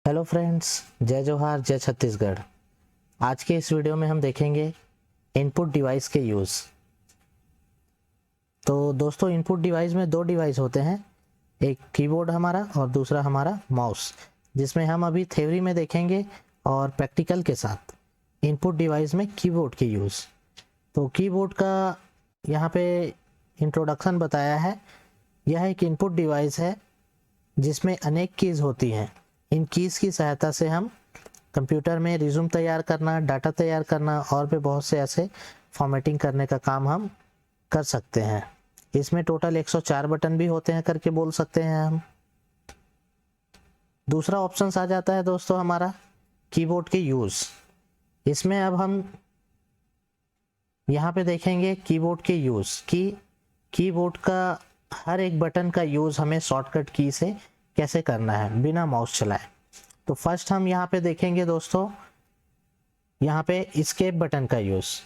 Hello friends, जय जोहार, जय छत्तीसगढ़। आज के इस वीडियो में हम देखेंगे इनपुट डिवाइस के यूज़। तो दोस्तों, इनपुट डिवाइस में दो डिवाइस होते हैं, एक कीबोर्ड हमारा और दूसरा हमारा माउस, जिसमें हम अभी थ्योरी में देखेंगे और प्रैक्टिकल के साथ इनपुट डिवाइस में कीबोर्ड के यूज़। तो कीबोर्ड का यहाँ पे इंट्रोडक्शन बताया है। यह एक इनपुट डिवाइस है जिसमें अनेक कीज़ होती हैं। इन कीज़ की सहायता से हम कंप्यूटर में रिज्यूम तैयार करना, डाटा तैयार करना और भी बहुत से ऐसे फॉर्मेटिंग करने का काम हम कर सकते हैं। इसमें टोटल 104 बटन भी होते हैं करके बोल सकते हैं हम। दूसरा ऑप्शन आ जाता है दोस्तों हमारा कीबोर्ड के यूज़। इसमें अब हम यहाँ पे देखेंगे कीबोर्ड के यूज़ की कीबोर्ड का हर एक बटन का यूज़ हमें शॉर्टकट की से कैसे करना है बिना माउस चलाए। तो फर्स्ट हम यहाँ पे देखेंगे दोस्तों, यहाँ पे एस्केप बटन का यूज़।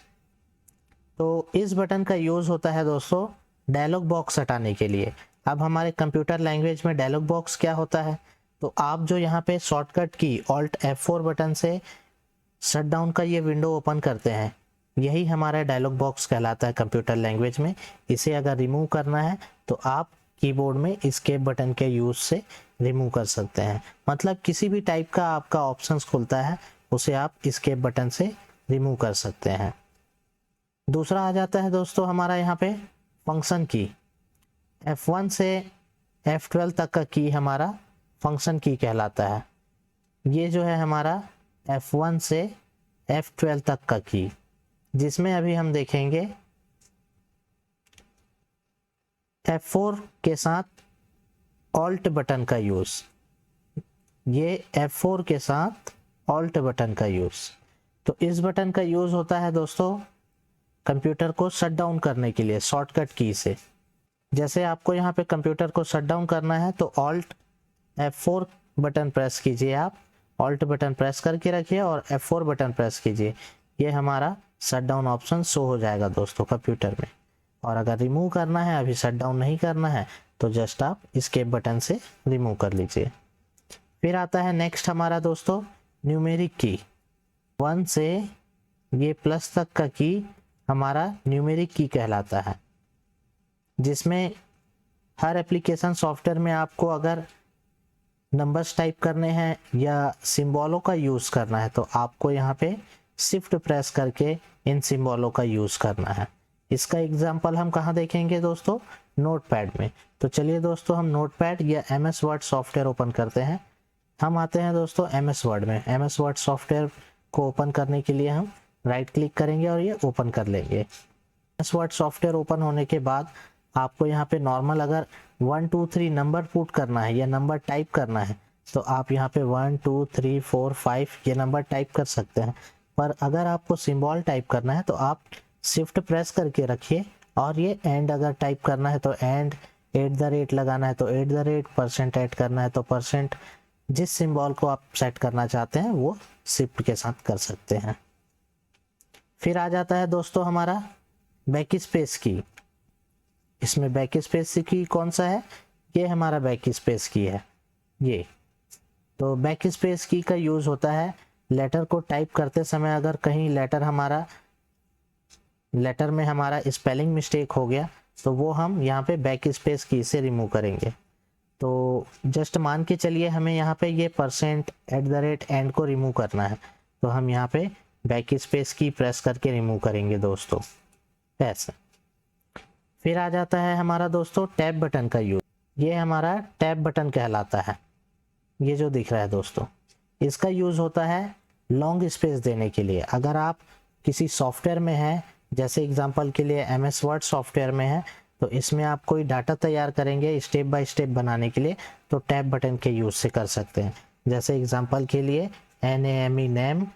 तो इस बटन का यूज़ होता है दोस्तों डायलॉग बॉक्स हटाने के लिए। अब हमारे कंप्यूटर लैंग्वेज में डायलॉग बॉक्स क्या होता है, तो आप जो यहाँ पे शॉर्टकट की ऑल्ट F4 बटन से शट डाउन का ये विंडो ओपन करते हैं, यही हमारा डायलॉग बॉक्स कहलाता है कंप्यूटर लैंग्वेज में। इसे अगर रिमूव करना है तो आप कीबोर्ड में एस्केप बटन के यूज़ से रिमूव कर सकते हैं। मतलब किसी भी टाइप का आपका ऑप्शंस खुलता है उसे आप एस्केप बटन से रिमूव कर सकते हैं। दूसरा आ जाता है दोस्तों हमारा यहाँ पे फंक्शन की। F1 से F12 तक का की हमारा फंक्शन की कहलाता है। ये जो है हमारा F1 से F12 तक का की, जिसमें अभी हम देखेंगे F4 के साथ ऑल्ट बटन का यूज़। ये F4 के साथ ऑल्ट बटन का यूज़। तो इस बटन का यूज़ होता है दोस्तों कंप्यूटर को शट डाउन करने के लिए शॉर्टकट की से। जैसे आपको यहाँ पे कंप्यूटर को शट डाउन करना है तो ऑल्ट F4 बटन प्रेस कीजिए। आप ऑल्ट बटन प्रेस करके रखिए और F4 बटन प्रेस कीजिए। ये हमारा शट डाउन ऑप्शन शो हो जाएगा दोस्तों कंप्यूटर में। और अगर रिमूव करना है, अभी शट डाउन नहीं करना है, तो जस्ट आप एस्केप बटन से रिमूव कर लीजिए। फिर आता है नेक्स्ट हमारा दोस्तों न्यूमेरिक की। 1 से ये प्लस तक का की हमारा न्यूमेरिक की कहलाता है, जिसमें हर एप्लीकेशन सॉफ्टवेयर में आपको अगर नंबर्स टाइप करने हैं या सिंबलों का यूज़ करना है तो आपको यहाँ पे शिफ्ट प्रेस करके इन सिंबलों का यूज़ करना है। इसका एग्जाम्पल हम कहाँ देखेंगे दोस्तों, नोटपैड में। तो चलिए दोस्तों हम नोटपैड या MS वर्ड सॉफ्टवेयर ओपन करते हैं। हम आते हैं दोस्तों MS वर्ड में। MS वर्ड सॉफ्टवेयर को ओपन करने के लिए हम राइट क्लिक करेंगे और ये ओपन कर लेंगे। MS वर्ड सॉफ्टवेयर ओपन होने के बाद आपको यहाँ पे नॉर्मल अगर 1 2 3 नंबर पुट करना है या नंबर टाइप करना है तो आप यहाँ पे 1 2 3 4 5 ये नंबर टाइप कर सकते हैं। पर अगर आपको सिंबल टाइप करना है तो आप शिफ्ट प्रेस करके रखिए और ये एंड अगर टाइप करना है तो एंड, @ लगाना है तो @ परसेंट ऐड करना है तो परसेंट, जिस सिंबल को आप सेट करना चाहते हैं वो शिफ्ट के साथ कर सकते हैं। फिर आ जाता है दोस्तों हमारा बैक स्पेस की। इसमें बैक स्पेस की कौन सा है, ये हमारा बैक स्पेस की है ये। तो बैक स्पेस की का यूज़ होता है लेटर को टाइप करते समय अगर कहीं लेटर में हमारा स्पेलिंग मिस्टेक हो गया तो वो हम यहाँ पे बैक स्पेस की से रिमूव करेंगे। तो जस्ट मान के चलिए हमें यहाँ पे ये परसेंट, @ एंड को रिमूव करना है तो हम यहाँ पे बैक स्पेस की प्रेस करके रिमूव करेंगे दोस्तों, ऐसे। फिर आ जाता है हमारा दोस्तों टैब बटन का यूज। ये हमारा टैब बटन कहलाता है, ये जो दिख रहा है दोस्तों। इसका यूज़ होता है लॉन्ग स्पेस देने के लिए। अगर आप किसी सॉफ्टवेयर में हैं, जैसे एग्जांपल के लिए MS वर्ड सॉफ्टवेयर में है, तो इसमें आप कोई डाटा तैयार करेंगे स्टेप बाय स्टेप बनाने के लिए तो टैब बटन के यूज़ से कर सकते हैं। जैसे एग्जांपल के लिए NAME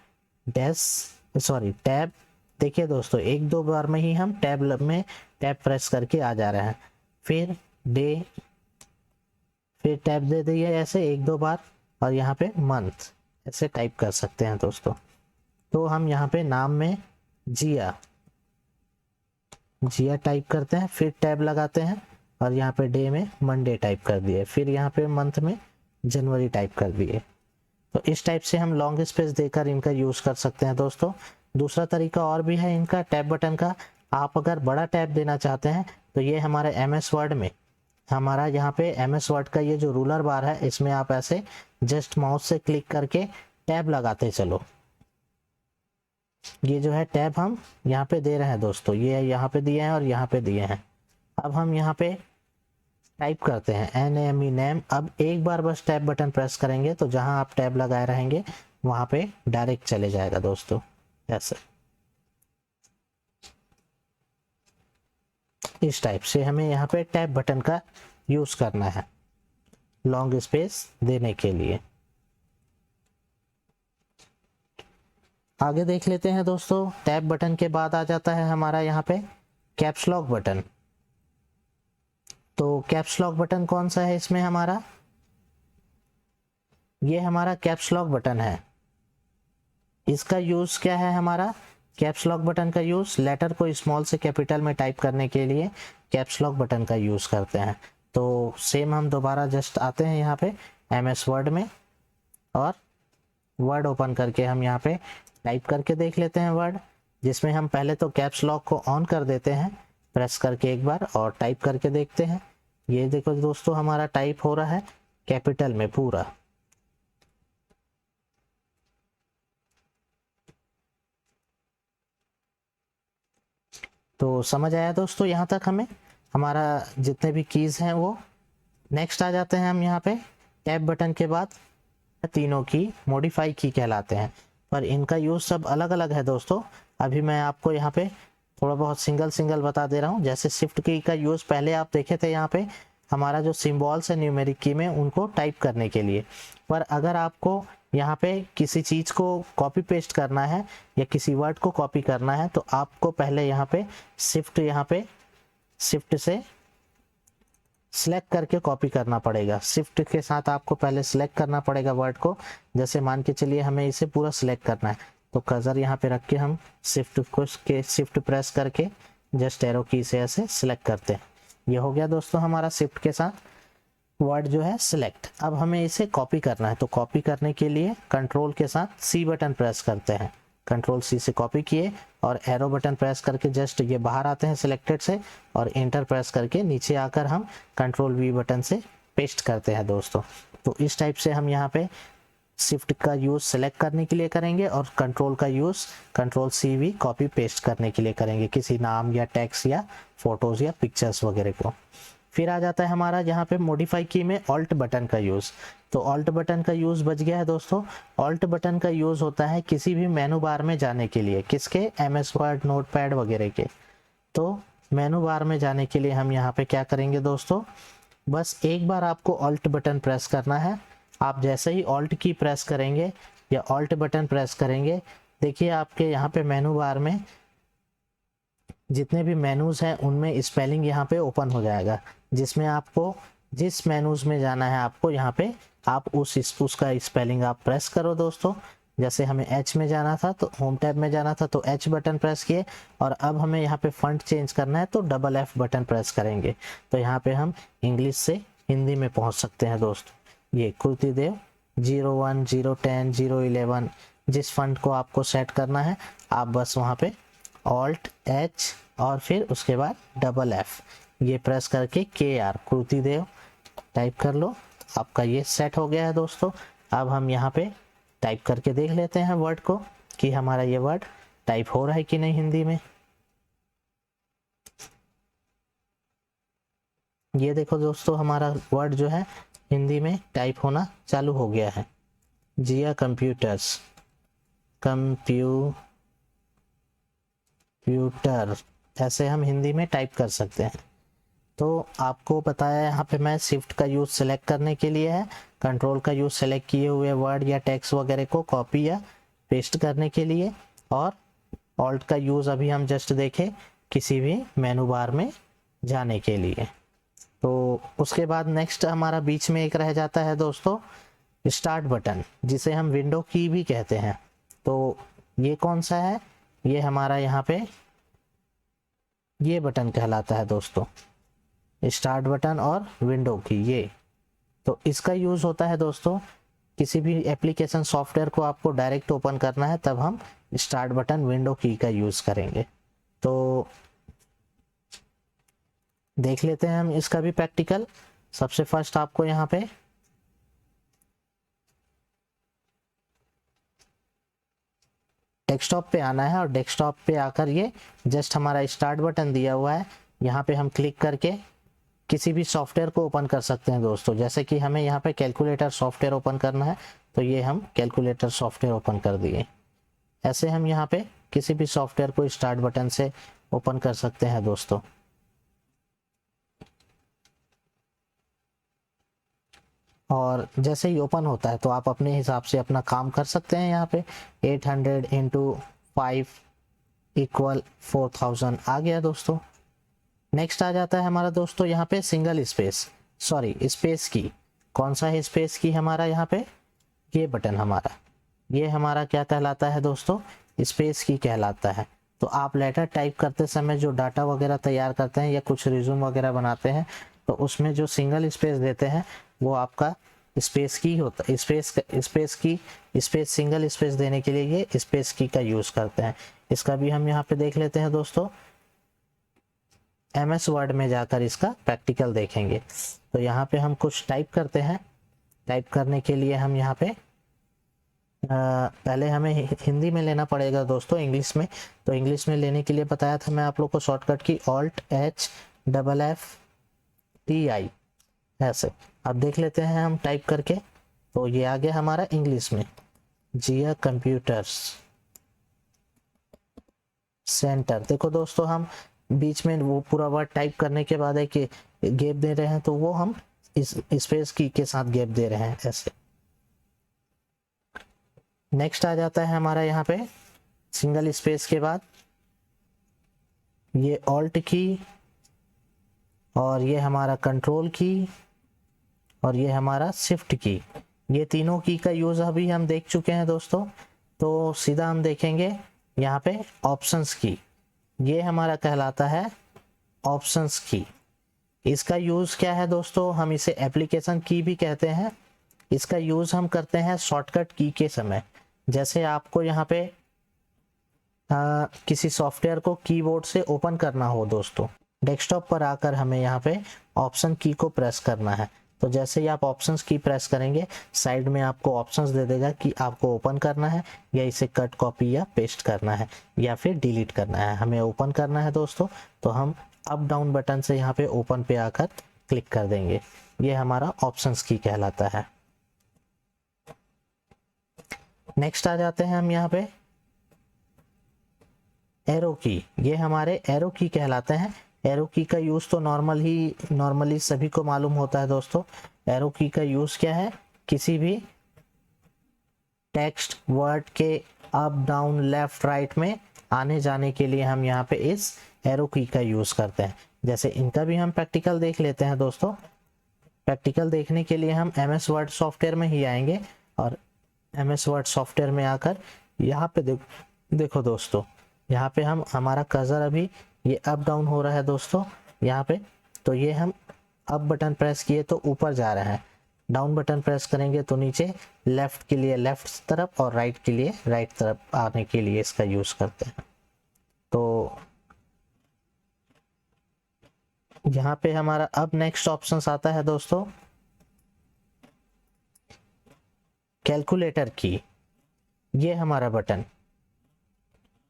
टैब। देखिए दोस्तों, 1-2 बार में ही हम टैब प्रेस करके आ जा रहे हैं। फिर डे, फिर टैब दे दिए ऐसे 1-2 बार और यहाँ पे मंथ ऐसे टाइप कर सकते हैं दोस्तों। तो हम यहाँ पे नाम में जिया टाइप करते हैं, फिर टैब लगाते हैं और यहाँ पे डे में मंडे टाइप कर दिए, फिर यहाँ पे मंथ में जनवरी टाइप कर दिए। तो इस टाइप से हम लॉन्ग स्पेस देकर इनका यूज़ कर सकते हैं दोस्तों। दूसरा तरीका और भी है इनका टैब बटन का। आप अगर बड़ा टैब देना चाहते हैं तो ये हमारे MS वर्ड में, हमारा यहाँ पे MS वर्ड का ये जो रूलर बार है इसमें आप ऐसे जस्ट माउस से क्लिक करके टैब लगाते चलो। ये जो है टैब हम यहाँ पे दे रहे हैं दोस्तों, ये यहाँ पे दिए हैं और यहाँ पे दिए हैं। अब हम यहाँ पे टाइप करते हैं NAME नेम। अब एक बार बस टैब बटन प्रेस करेंगे तो जहां आप टैब लगाए रहेंगे वहां पे डायरेक्ट चले जाएगा दोस्तों। ऐसे इस टाइप से हमें यहाँ पे टैब बटन का यूज करना है लॉन्ग स्पेस देने के लिए। आगे देख लेते हैं दोस्तों। टैब बटन के बाद आ जाता है हमारा यहाँ पे कैप्स लॉक बटन। तो कैप्स लॉक बटन कौन सा है इसमें हमारा, ये हमारा कैप्स लॉक बटन है। इसका यूज क्या है हमारा, कैप्स लॉक बटन का यूज लेटर को स्मॉल से कैपिटल में टाइप करने के लिए कैप्स लॉक बटन का यूज करते हैं। तो सेम हम दोबारा जस्ट आते हैं यहाँ पे MS वर्ड में और वर्ड ओपन करके हम यहाँ पे टाइप करके देख लेते हैं वर्ड, जिसमें हम पहले तो कैप्स लॉक को ऑन कर देते हैं प्रेस करके एक बार और टाइप करके देखते हैं। ये देखो दोस्तों हमारा टाइप हो रहा है कैपिटल में पूरा। तो समझ आया दोस्तों यहाँ तक हमें, हमारा जितने भी कीज हैं वो। नेक्स्ट आ जाते हैं हम यहाँ पे टैब बटन के बाद तीनों की मॉडिफाई की कहलाते हैं, पर इनका यूज सब अलग अलग है दोस्तों। अभी मैं आपको यहाँ पे थोड़ा बहुत सिंगल बता दे रहा हूँ। जैसे शिफ्ट की का यूज पहले आप देखे थे यहाँ पे हमारा जो सिंबल्स है न्यूमेरिक की में उनको टाइप करने के लिए, पर अगर आपको यहाँ पे किसी चीज़ को कॉपी पेस्ट करना है या किसी वर्ड को कॉपी करना है तो आपको पहले यहाँ पे शिफ्ट से सिलेक्ट करके कॉपी करना पड़ेगा। शिफ्ट के साथ आपको पहले सिलेक्ट करना पड़ेगा वर्ड को। जैसे मान के चलिए हमें इसे पूरा सिलेक्ट करना है तो कर्सर यहाँ पे रख के हम शिफ्ट प्रेस करके जस्ट एरो की से ऐसे सिलेक्ट करते हैं। ये हो गया दोस्तों हमारा शिफ्ट के साथ वर्ड जो है सिलेक्ट। अब हमें इसे कॉपी करना है तो कॉपी करने के लिए कंट्रोल के साथ C बटन प्रेस करते हैं। कंट्रोल C से कॉपी किए और एरो बटन प्रेस करके जस्ट ये बाहर आते हैं सिलेक्टेड से और एंटर प्रेस करके नीचे आकर हम कंट्रोल V बटन से पेस्ट करते हैं दोस्तों। तो इस टाइप से हम यहाँ पे शिफ्ट का यूज सेलेक्ट करने के लिए करेंगे और कंट्रोल का use control CV copy paste करने के लिए करेंगे किसी नाम या टेक्स्ट या फोटोज या पिक्चर्स वगैरह को। फिर आ जाता है हमारा यहाँ पे मॉडिफाई की में ऑल्ट बटन का यूज़। तो ऑल्ट बटन का यूज़ बच गया है दोस्तों। ऑल्ट बटन का यूज़ होता है किसी भी मेनू बार में जाने के लिए, किसके, MS वर्ड, नोटपैड वगैरह के। तो मेनू बार में जाने के लिए हम यहाँ पे क्या करेंगे दोस्तों, बस एक बार आपको ऑल्ट बटन प्रेस करना है। आप जैसे ही ऑल्ट की प्रेस करेंगे या ऑल्ट बटन प्रेस करेंगे, देखिए आपके यहाँ पे मेनू बार में जितने भी मेनूज हैं उनमें स्पेलिंग यहाँ पे ओपन हो जाएगा, जिसमें आपको जिस मेनूज में जाना है आपको यहाँ पे आप उसका स्पेलिंग आप प्रेस करो दोस्तों। जैसे हमें H में जाना था तो होम टैब में जाना था तो H बटन प्रेस किए और अब हमें यहाँ पे फॉन्ट चेंज करना है तो F बटन प्रेस करेंगे तो यहाँ पे हम इंग्लिश से हिंदी में पहुँच सकते हैं दोस्तों। ये कृतिदेव 01, 010, 011 जिस फॉन्ट को आपको सेट करना है आप बस वहाँ पे Alt H और फिर उसके बाद F ये प्रेस करके KR कृतिदेव टाइप कर लो, आपका ये सेट हो गया है दोस्तों। अब हम यहाँ पे टाइप करके देख लेते हैं वर्ड को कि हमारा ये वर्ड टाइप हो रहा है कि नहीं हिंदी में। ये देखो दोस्तों हमारा वर्ड जो है हिंदी में टाइप होना चालू हो गया है। जिया कंप्यूटर्स, कंप्यूटर ऐसे हम हिंदी में टाइप कर सकते हैं। तो आपको बताया यहाँ पे मैं शिफ्ट का यूज़ सेलेक्ट करने के लिए है, कंट्रोल का यूज़ सेलेक्ट किए हुए वर्ड या टेक्स्ट वगैरह को कॉपी या पेस्ट करने के लिए, और ऑल्ट का यूज़ अभी हम जस्ट देखे किसी भी मेनू बार में जाने के लिए। तो उसके बाद नेक्स्ट हमारा बीच में एक रह जाता है दोस्तों स्टार्ट बटन, जिसे हम विंडो की भी कहते हैं। तो ये कौन सा है, ये हमारा यहाँ पे ये बटन कहलाता है दोस्तों, स्टार्ट बटन और विंडो की ये। तो इसका यूज़ होता है दोस्तों किसी भी एप्लीकेशन सॉफ्टवेयर को आपको डायरेक्ट ओपन करना है तब हम स्टार्ट बटन विंडो की का यूज़ करेंगे। तो देख लेते हैं हम इसका भी प्रैक्टिकल। सबसे फर्स्ट आपको यहाँ पे डेस्कटॉप पे आना है और डेस्कटॉप पे आकर ये जस्ट हमारा स्टार्ट बटन दिया हुआ है, यहाँ पे हम क्लिक करके किसी भी सॉफ्टवेयर को ओपन कर सकते हैं दोस्तों। जैसे कि हमें यहाँ पे कैलकुलेटर सॉफ्टवेयर ओपन करना है तो ये हम कैलकुलेटर सॉफ्टवेयर ओपन कर दिए। ऐसे हम यहाँ पे किसी भी सॉफ्टवेयर को स्टार्ट बटन से ओपन कर सकते हैं दोस्तों। और जैसे ही ओपन होता है तो आप अपने हिसाब से अपना काम कर सकते हैं। यहाँ पे 800 × 5 = 4000 आ गया दोस्तों। नेक्स्ट आ जाता है हमारा दोस्तों यहाँ पे सिंगल स्पेस, सॉरी स्पेस की। कौन सा है स्पेस की हमारा यहाँ पे? ये बटन हमारा, ये हमारा क्या कहलाता है दोस्तों? स्पेस की कहलाता है। तो आप लेटर टाइप करते समय जो डाटा वगैरह तैयार करते हैं या कुछ रिज्यूम वगैरह बनाते हैं तो उसमें जो सिंगल स्पेस देते हैं वो आपका स्पेस की होता है। स्पेस सिंगल स्पेस देने के लिए ये स्पेस की का यूज़ करते हैं। इसका भी हम यहाँ पे देख लेते हैं दोस्तों। MS वर्ड में जाकर इसका प्रैक्टिकल देखेंगे। तो यहाँ पे हम कुछ टाइप करते हैं। टाइप करने के लिए हम यहाँ पे पहले हमें हिंदी में लेना पड़ेगा दोस्तों, इंग्लिश में। तो इंग्लिश में लेने के लिए बताया था मैं आप लोग को शॉर्टकट की AltHFFTI ऐसे। अब देख लेते हैं हम टाइप करके। तो ये आ गया हमारा इंग्लिश में, जिया कंप्यूटर्स सेंटर। देखो दोस्तों, हम बीच में वो पूरा वर्ड टाइप करने के बाद एक गैप दे रहे हैं तो वो हम इस स्पेस की के साथ गैप दे रहे हैं ऐसे। नेक्स्ट आ जाता है हमारा यहाँ पे सिंगल स्पेस के बाद ये ऑल्ट की और ये हमारा कंट्रोल की और ये हमारा शिफ्ट की। ये तीनों की का यूज़ अभी हम देख चुके हैं दोस्तों। तो सीधा हम देखेंगे यहाँ पे ऑप्शंस की। ये हमारा कहलाता है ऑप्शंस की। इसका यूज़ क्या है दोस्तों? हम इसे एप्लीकेशन की भी कहते हैं। इसका यूज़ हम करते हैं शॉर्टकट की के समय। जैसे आपको यहाँ पे किसी सॉफ्टवेयर को कीबोर्ड से ओपन करना हो दोस्तों, डेस्कटॉप पर आकर हमें यहाँ पे ऑप्शन की को प्रेस करना है। तो जैसे ही आप ऑप्शंस की प्रेस करेंगे साइड में आपको ऑप्शंस दे देगा कि आपको ओपन करना है या इसे कट, कॉपी या पेस्ट करना है या फिर डिलीट करना है। हमें ओपन करना है दोस्तों, तो हम अप डाउन बटन से यहाँ पे ओपन पे आकर क्लिक कर देंगे। ये हमारा ऑप्शंस की कहलाता है। नेक्स्ट आ जाते हैं हम यहाँ पे एरो की। ये हमारे एरो की कहलाते हैं। एरो की का यूज़ तो नॉर्मली सभी को मालूम होता है दोस्तों। एरो की का यूज़ क्या है? किसी भी टेक्स्ट वर्ड के अप, डाउन, लेफ्ट, राइट में आने जाने के लिए हम यहाँ पे इस एरो की का यूज़ करते हैं। जैसे इनका भी हम प्रैक्टिकल देख लेते हैं दोस्तों। प्रैक्टिकल देखने के लिए हम MS वर्ड सॉफ्टवेयर में ही आएंगे और MS वर्ड सॉफ्टवेयर में आकर यहाँ पे देखो दोस्तों, यहाँ पे हम हमारा कर्सर अभी ये अप डाउन हो रहा है दोस्तों यहाँ पे। तो ये हम अप बटन प्रेस किए तो ऊपर जा रहा है, डाउन बटन प्रेस करेंगे तो नीचे, लेफ्ट के लिए लेफ्ट तरफ और राइट के लिए राइट तरफ आने के लिए इसका यूज़ करते हैं। तो यहाँ पे हमारा अब नेक्स्ट ऑप्शन आता है दोस्तों कैलकुलेटर की। ये हमारा बटन,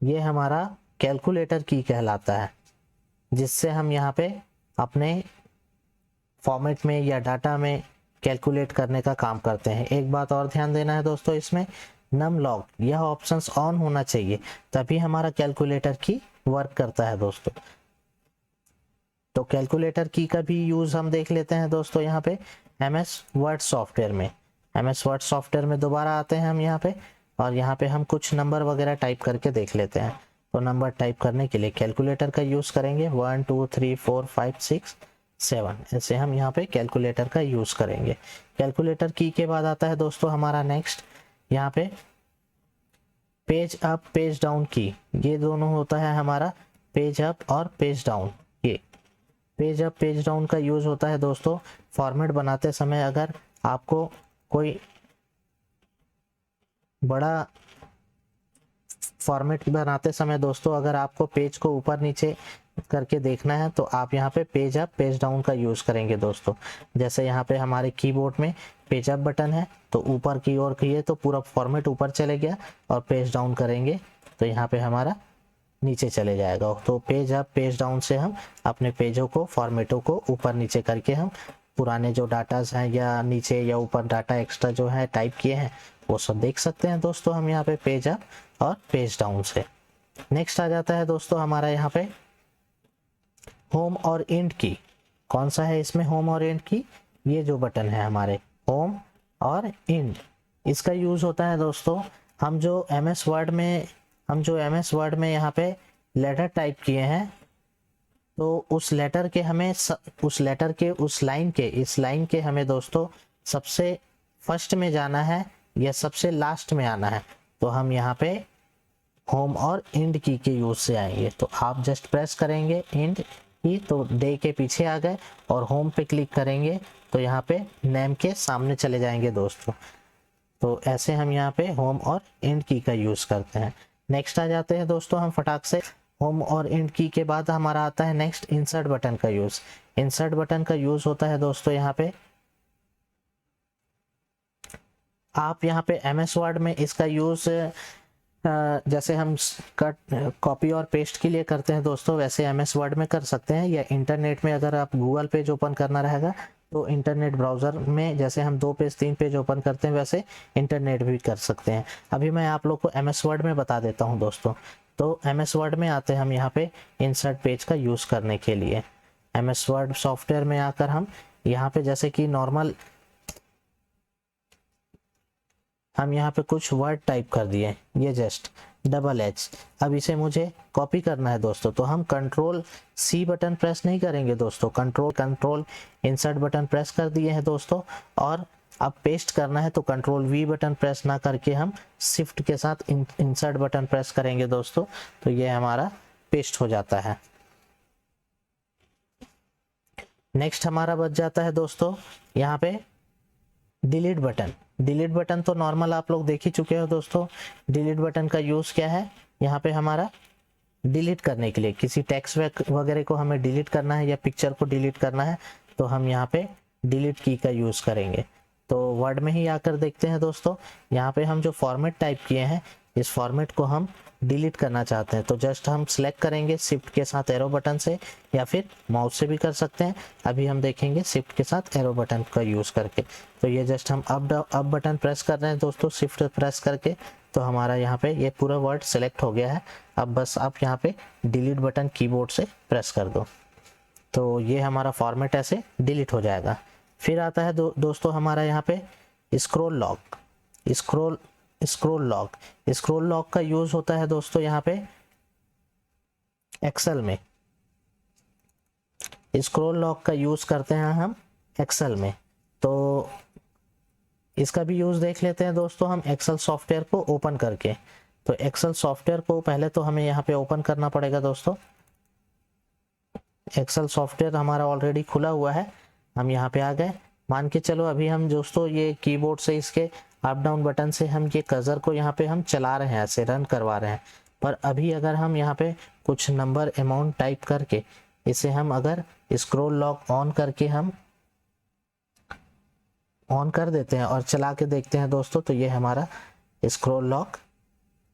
ये हमारा कैलकुलेटर की कहलाता है, जिससे हम यहाँ पे अपने फॉर्मेट में या डाटा में कैलकुलेट करने का काम करते हैं। एक बात और ध्यान देना है दोस्तों, इसमें नम लॉक यह ऑप्शंस ऑन होना चाहिए, तभी हमारा कैलकुलेटर की वर्क करता है दोस्तों। तो कैलकुलेटर की का भी यूज़ हम देख लेते हैं दोस्तों यहाँ पे MS वर्ड सॉफ्टवेयर में। MS वर्ड सॉफ्टवेयर में दोबारा आते हैं हम यहाँ पे और यहाँ पे हम कुछ नंबर वगैरह टाइप करके देख लेते हैं। तो नंबर टाइप करने के लिए कैलकुलेटर का यूज़ करेंगे 1 2 3 4 5 6 7 ऐसे हम यहाँ पे कैलकुलेटर का यूज़ करेंगे। कैलकुलेटर की के बाद आता है दोस्तों हमारा नेक्स्ट यहाँ पे पेज अप पेज डाउन की। ये दोनों होता है हमारा पेज अप और पेज डाउन। ये पेज अप पेज डाउन का यूज़ होता है दोस्तों फॉर्मेट बनाते समय। अगर आपको कोई बड़ा फॉर्मेट बनाते समय दोस्तों अगर आपको पेज को ऊपर नीचे करके देखना है तो आप यहाँ पे पेज अप पेज डाउन का यूज़ करेंगे दोस्तों। जैसे यहाँ पे हमारे कीबोर्ड में पेज अप बटन है तो ऊपर की ओर किए तो पूरा फॉर्मेट ऊपर चले गया, और पेज डाउन करेंगे तो यहाँ पे हमारा नीचे चले जाएगा। तो पेज अप पेज डाउन से हम अपने पेजों को फॉर्मेटों को ऊपर नीचे करके हम पुराने जो डाटाज हैं या नीचे या ऊपर डाटा एक्स्ट्रा जो है टाइप किए हैं वो सब देख सकते हैं दोस्तों हम यहाँ पे पेज अप और पेज डाउन से। नेक्स्ट आ जाता है दोस्तों हमारा यहाँ पे होम और एंड की। कौन सा है इसमें होम और एंड की? ये जो बटन है हमारे होम और एंड, इसका यूज़ होता है दोस्तों हम जो एमएस वर्ड में यहाँ पे लेटर टाइप किए हैं तो उस लेटर के हमें इस लाइन के हमें दोस्तों सबसे फर्स्ट में जाना है या सबसे लास्ट में आना है। तो हम यहाँ पे होम और एंड की के यूज से आएंगे। तो आप जस्ट प्रेस करेंगे एंड की तो डे के पीछे आ गए, और होम पे क्लिक करेंगे तो यहाँ पे नेम के सामने चले जाएंगे दोस्तों। तो ऐसे हम यहाँ पे होम और एंड की का यूज करते हैं। नेक्स्ट आ जाते हैं दोस्तों हम फटाक से होम और एंड की के बाद हमारा आता है नेक्स्ट इंसर्ट बटन का यूज। इंसर्ट बटन का यूज होता है दोस्तों यहाँ पे आप यहाँ पे एमएस वर्ड में इसका यूज जैसे हम कट कॉपी और पेस्ट के लिए करते हैं दोस्तों वैसे एमएस वर्ड में कर सकते हैं, या इंटरनेट में अगर आप गूगल पेज ओपन करना रहेगा तो इंटरनेट ब्राउज़र में जैसे हम 2 पेज 3 पेज ओपन करते हैं वैसे इंटरनेट भी कर सकते हैं। अभी मैं आप लोग को एमएस वर्ड में बता देता हूं दोस्तों। तो एमएस वर्ड में आते हैं हम यहाँ पे इंसर्ट पेज का यूज़ करने के लिए। एमएस वर्ड सॉफ्टवेयर में आकर हम यहाँ पे जैसे कि नॉर्मल हम यहाँ पे कुछ वर्ड टाइप कर दिए, ये जस्ट डबल एच। अब इसे मुझे कॉपी करना है दोस्तों तो हम कंट्रोल सी बटन प्रेस नहीं करेंगे दोस्तों, कंट्रोल इंसर्ट बटन प्रेस कर दिए हैं दोस्तों। और अब पेस्ट करना है तो कंट्रोल वी बटन प्रेस ना करके हम शिफ्ट के साथ इंसर्ट बटन प्रेस करेंगे दोस्तों, तो ये हमारा पेस्ट हो जाता है। नेक्स्ट हमारा बच जाता है दोस्तों यहाँ पे डिलीट बटन। डिलीट बटन तो नॉर्मल आप लोग देख ही चुके हो दोस्तों। डिलीट बटन का यूज़ क्या है? यहाँ पे हमारा डिलीट करने के लिए किसी टेक्स्ट वगैरह को हमें डिलीट करना है या पिक्चर को डिलीट करना है तो हम यहाँ पे डिलीट की का यूज़ करेंगे। तो वर्ड में ही आकर देखते हैं दोस्तों, यहाँ पे हम जो फॉर्मेट टाइप किए हैं इस फॉर्मेट को हम डिलीट करना चाहते हैं तो जस्ट हम सिलेक्ट करेंगे शिफ्ट के साथ एरो बटन से, या फिर माउस से भी कर सकते हैं। अभी हम देखेंगे शिफ्ट के साथ एरो बटन का यूज़ करके। तो ये जस्ट हम अप बटन प्रेस कर रहे हैं दोस्तों शिफ्ट प्रेस करके, तो हमारा यहाँ पे ये पूरा वर्ड सेलेक्ट हो गया है। अब बस आप यहाँ पे डिलीट बटन कीबोर्ड से प्रेस कर दो तो ये हमारा फॉर्मेट ऐसे डिलीट हो जाएगा। फिर आता है दोस्तों हमारा यहाँ पे स्क्रॉल लॉक। स्क्रॉल लॉक का यूज होता है दोस्तों यहाँ पे एक्सेल में। स्क्रॉल लॉक का यूज करते हैं हम एक्सेल में, तो इसका भी यूज देख लेते हैं दोस्तों हम एक्सेल सॉफ्टवेयर को ओपन करके। तो एक्सेल सॉफ्टवेयर को पहले तो हमें यहाँ पे ओपन करना पड़ेगा दोस्तों। एक्सेल सॉफ्टवेयर हमारा ऑलरेडी खुला हुआ है, हम यहाँ पे आ गए। मान के चलो अभी हम दोस्तों ये कीबोर्ड से इसके अप डाउन बटन से हम ये कर्सर को यहाँ पे हम चला रहे हैं, ऐसे रन करवा रहे हैं। पर अभी अगर हम यहाँ पे कुछ नंबर अमाउंट टाइप करके इसे हम अगर स्क्रॉल लॉक ऑन करके हम ऑन कर देते हैं और चला के देखते हैं दोस्तों, तो ये हमारा स्क्रॉल लॉक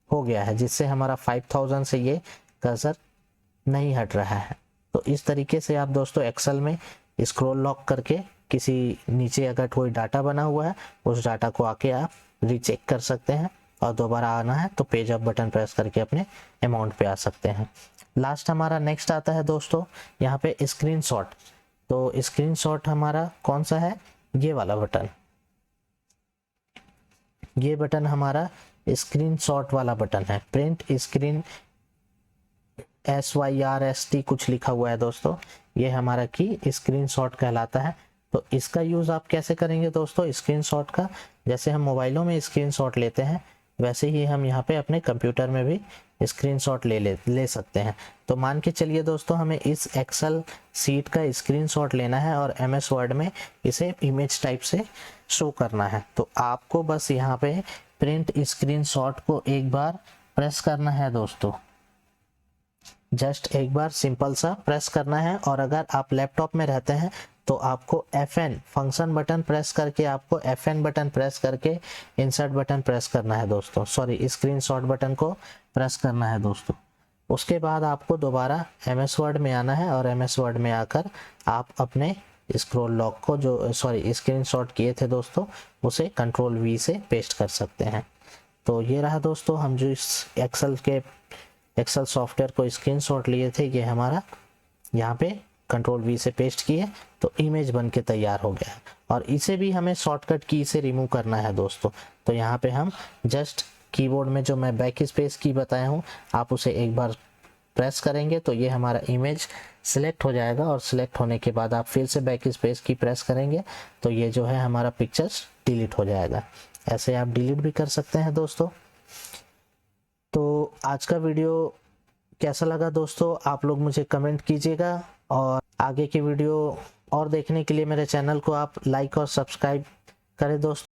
हो गया है, जिससे हमारा 5000 से ये कर्सर नहीं हट रहा है। तो इस तरीके से आप दोस्तों एक्सेल में स्क्रॉल लॉक करके किसी नीचे अगर कोई डाटा बना हुआ है उस डाटा को आके आप रीचेक कर सकते हैं, और दोबारा आना है तो पेज अप बटन प्रेस करके अपने अमाउंट पे आ सकते हैं। लास्ट हमारा नेक्स्ट आता है दोस्तों यहाँ पे स्क्रीनशॉट। तो स्क्रीनशॉट हमारा कौन सा है? ये वाला बटन। ये बटन हमारा स्क्रीनशॉट वाला बटन है। प्रिंट स्क्रीन SYRST कुछ लिखा हुआ है दोस्तों, ये हमारा की स्क्रीनशॉट कहलाता है। तो इसका यूज़ आप कैसे करेंगे दोस्तों? स्क्रीनशॉट का जैसे हम मोबाइलों में स्क्रीनशॉट लेते हैं वैसे ही हम यहाँ पे अपने कंप्यूटर में भी स्क्रीनशॉट ले सकते हैं। तो मान के चलिए दोस्तों हमें इस एक्सेल सीट का स्क्रीनशॉट लेना है और MS वर्ड में इसे इमेज टाइप से शो करना है। तो आपको बस यहाँ पे प्रिंट स्क्रीनशॉट को एक बार प्रेस करना है दोस्तों, जस्ट एक बार सिंपल सा प्रेस करना है। और अगर आप लैपटॉप में रहते हैं तो आपको FN फंक्शन बटन प्रेस करके, आपको FN बटन प्रेस करके इंसर्ट बटन प्रेस करना है दोस्तों, सॉरी स्क्रीनशॉट बटन को प्रेस करना है दोस्तों। उसके बाद आपको दोबारा MS वर्ड में आना है और MS वर्ड में आकर आप अपने स्क्रॉल लॉक को जो स्क्रीनशॉट किए थे दोस्तों उसे Ctrl V से पेस्ट कर सकते हैं। तो ये रहा दोस्तों, हम जो इस एक्सेल सॉफ्टवेयर को स्क्रीनशॉट लिए थे, ये हमारा यहाँ पे Ctrl V से पेस्ट किए तो इमेज बन के तैयार हो गया है। और इसे भी हमें शॉर्टकट की से रिमूव करना है दोस्तों। तो यहाँ पे हम जस्ट कीबोर्ड में जो मैं बैक स्पेस की बताया हूँ, आप उसे एक बार प्रेस करेंगे तो ये हमारा इमेज सिलेक्ट हो जाएगा। और सिलेक्ट होने के बाद आप फिर से बैक स्पेस की प्रेस करेंगे तो ये जो है हमारा पिक्चर्स डिलीट हो जाएगा। ऐसे आप डिलीट भी कर सकते हैं दोस्तों। तो आज का वीडियो कैसा लगा दोस्तों, आप लोग मुझे कमेंट कीजिएगा। और आगे की वीडियो और देखने के लिए मेरे चैनल को आप लाइक और सब्सक्राइब करें दोस्तों।